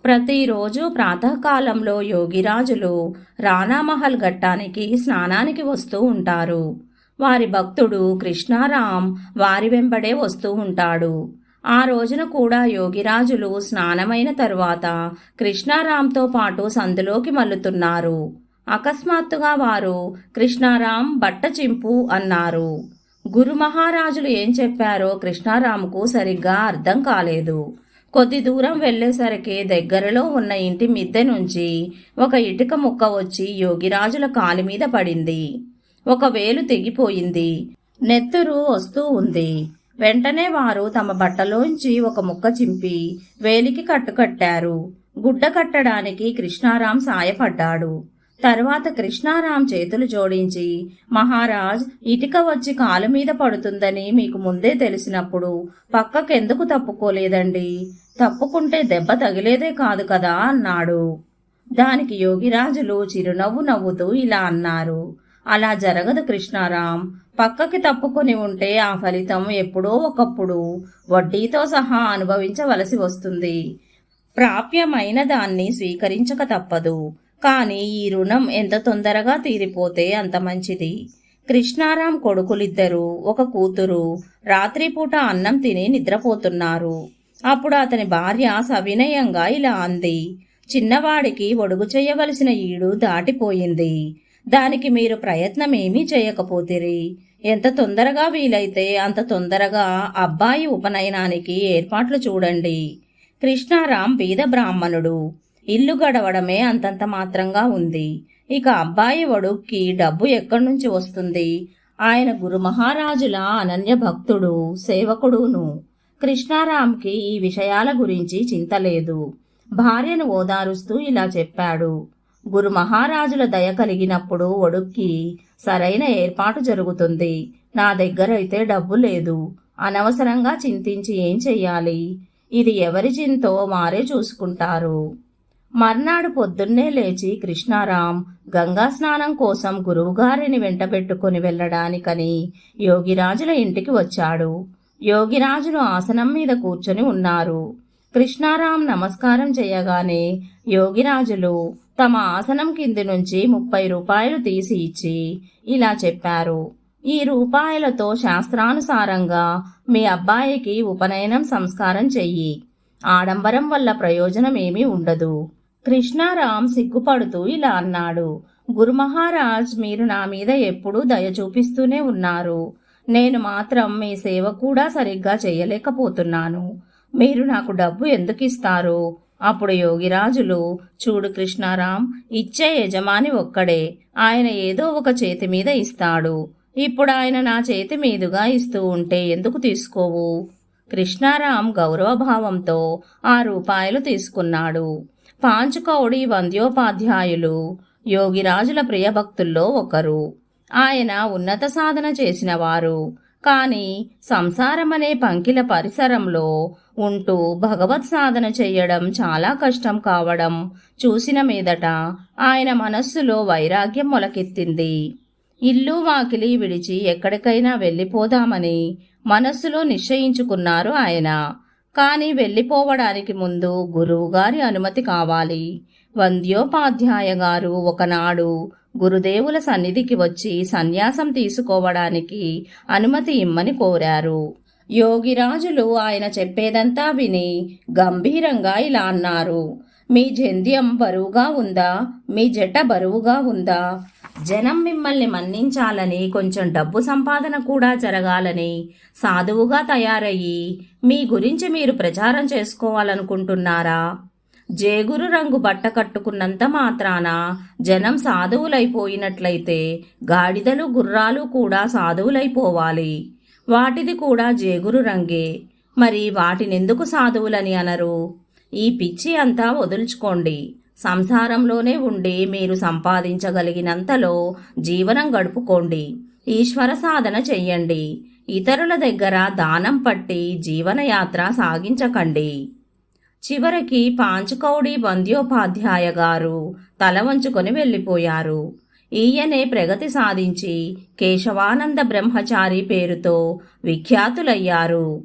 ప్రతిరోజు ప్రాతకాలంలో యోగిరాజులు రాణామహల్ ఘట్టానికి స్నానానికి వస్తూ ఉంటారు. వారి భక్తుడు కృష్ణారాం వారి వెంబడే వస్తూ ఉంటాడు. ఆ రోజున కూడా యోగిరాజులు స్నానమైన తరువాత కృష్ణారాంతో పాటు సందులోకి మల్లుతున్నారు. అకస్మాత్తుగా వారు కృష్ణారాం బట్ట చింపు అన్నారు. గురు మహారాజులు ఏం చెప్పారో కృష్ణారాంకు సరిగ్గా అర్థం కాలేదు. కొద్ది దూరం వెళ్లేసరికి దగ్గరలో ఉన్న ఇంటి మిద్దె నుంచి ఒక ఇటుక ముక్క వచ్చి యోగిరాజుల కాలి మీద పడింది. ఒక వేలు తెగిపోయింది. నెత్తురు వస్తూ ఉంది. వెంటనే వారు తమ బట్టలోంచి ఒక ముక్క చింపి వేలికి కట్టుకట్టారు. గుడ్డ కట్టడానికి కృష్ణారాం సాయపడ్డాడు. తరువాత కృష్ణారాం చేతులు జోడించి, మహారాజ్, ఇటుక వచ్చి కాలు మీద పడుతుందని మీకు ముందే తెలిసినప్పుడు పక్కకెందుకు తప్పుకోలేదండి? తప్పుకుంటే దెబ్బ తగిలేదే కాదు కదా అన్నాడు. దానికి యోగిరాజులు చిరునవ్వు నవ్వుతూ ఇలా అన్నారు. అలా జరగదు కృష్ణారాం. పక్కకి తప్పుకొని ఉంటే ఆ ఫలితం ఎప్పుడో ఒకప్పుడు వడ్డీతో సహా అనుభవించవలసి వస్తుంది. ప్రాప్యమైన దాన్ని స్వీకరించక తప్పదు. కానీ ఈ రుణం ఎంత తొందరగా తీరిపోతే అంత మంచిది. కృష్ణారాం కొడుకులిద్దరూ, ఒక కూతురు రాత్రిపూట అన్నం తిని నిద్రపోతున్నారు. అప్పుడు అతని భార్య సవినయంగా ఇలా అంది. చిన్నవాడికి ఒడుగు చేయవలసిన ఈడు దాటిపోయింది. దానికి మీరు ప్రయత్నమేమీ చేయకపోతిరి. ఎంత తొందరగా వీలైతే అంత తొందరగా అబ్బాయి ఉపనయనానికి ఏర్పాట్లు చూడండి. కృష్ణారాం బీద బ్రాహ్మణుడు. ఇల్లు గడవడమే అంతంత మాత్రంగా ఉంది. ఇక అబ్బాయి ఒడుక్కి డబ్బు ఎక్కడి నుంచి వస్తుంది? ఆయన గురు మహారాజుల అనన్య భక్తుడు, సేవకుడును. కృష్ణారాంకి ఈ విషయాల గురించి చింత లేదు. భార్యను ఓదారుస్తూ ఇలా చెప్పాడు. గురు మహారాజుల దయ కలిగినప్పుడు ఒడుక్కి సరైన ఏర్పాటు జరుగుతుంది. నా దగ్గరైతే డబ్బు లేదు. అనవసరంగా చింతించి ఏం చెయ్యాలి? ఇది ఎవరి చింతో వారే చూసుకుంటారు. మర్నాడు పొద్దున్నే లేచి కృష్ణారాం గంగా స్నానం కోసం గురువుగారిని వెంటబెట్టుకుని వెళ్లడానికని యోగిరాజుల ఇంటికి వచ్చాడు. యోగిరాజులు ఆసనం మీద కూర్చొని ఉన్నారు. కృష్ణారాం నమస్కారం చేయగానే యోగిరాజులు తమ ఆసనం కింది నుంచి 30 రూపాయలు తీసి ఇచ్చి ఇలా చెప్పారు. ఈ రూపాయలతో శాస్త్రానుసారంగా మీ అబ్బాయికి ఉపనయనం సంస్కారం చెయ్యి. ఆడంబరం వల్ల ప్రయోజనం ఏమీ ఉండదు. కృష్ణారాం సిగ్గుపడుతూ ఇలా అన్నాడు. గురు మహారాజ్, మీరు నా మీద ఎప్పుడూ దయ చూపిస్తూనే ఉన్నారు. నేను మాత్రం మీ సేవ కూడా సరిగ్గా చేయలేకపోతున్నాను. మీరు నాకు డబ్బు ఎందుకు ఇస్తారు? అప్పుడు యోగిరాజులు, చూడు కృష్ణారాం, ఇచ్చే యజమాని ఒక్కడే. ఆయన ఏదో ఒక చేతి మీద ఇస్తాడు. ఇప్పుడు ఆయన నా చేతి మీదుగా ఇస్తూ ఉంటే ఎందుకు తీసుకోవు? కృష్ణారాం గౌరవభావంతో ఆ రూపాయలు తీసుకున్నాడు. పాంచుకౌడి వంద్యోపాధ్యాయులు యోగిరాజుల ప్రియభక్తుల్లో ఒకరు. ఆయన ఉన్నత సాధన చేసినవారు. కాని సంసారమనే పంకిల పరిసరంలో ఉంటూ భగవత్ సాధన చెయ్యడం చాలా కష్టం కావడం చూసిన మీదట ఆయన మనస్సులో వైరాగ్యం మొలకెత్తింది. ఇల్లు వాకిలి విడిచి ఎక్కడికైనా వెళ్ళిపోదామని మనస్సులో నిశ్చయించుకున్నారు ఆయన. కాని వెళ్ళిపోవడానికి ముందు గురువుగారి అనుమతి కావాలి. వంద్యోపాధ్యాయ గారు ఒకనాడు గురుదేవుల సన్నిధికి వచ్చి సన్యాసం తీసుకోవడానికి అనుమతి ఇమ్మని కోరారు. యోగిరాజులు ఆయన చెప్పేదంతా విని గంభీరంగా ఇలా అన్నారు. మీ జంధ్యం బరువుగా ఉందా? మీ జట బరువుగా ఉందా? జనం మిమ్మల్ని మన్నించాలని, కొంచెం డబ్బు సంపాదన కూడా జరగాలని సాధువుగా తయారయ్యి మీ గురించి మీరు ప్రచారం చేసుకోవాలనుకుంటున్నారా? జేగురు రంగు బట్ట కట్టుకున్నంత మాత్రాన జనం సాధువులైపోయినట్లయితే గాడిదలు గుర్రాలు కూడా సాధువులైపోవాలి. వాటిది కూడా జేగురు రంగే. మరి వాటినెందుకు సాధువులని అనరు? ఈ పిచ్చి అంతా వదుల్చుకోండి. సంసారంలోనే ఉండి మీరు సంపాదించగలిగినంతలో జీవనం గడుపుకోండి. ఈశ్వర సాధన చెయ్యండి. ఇతరుల దగ్గర దానం పట్టి జీవనయాత్ర సాగించకండి. చివరికి పాంచుకౌడి వంద్యోపాధ్యాయ గారు తల వంచుకొని వెళ్ళిపోయారు. ఈయనే ప్రగతి సాధించి కేశవానంద బ్రహ్మచారి పేరుతో విఖ్యాతులయ్యారు.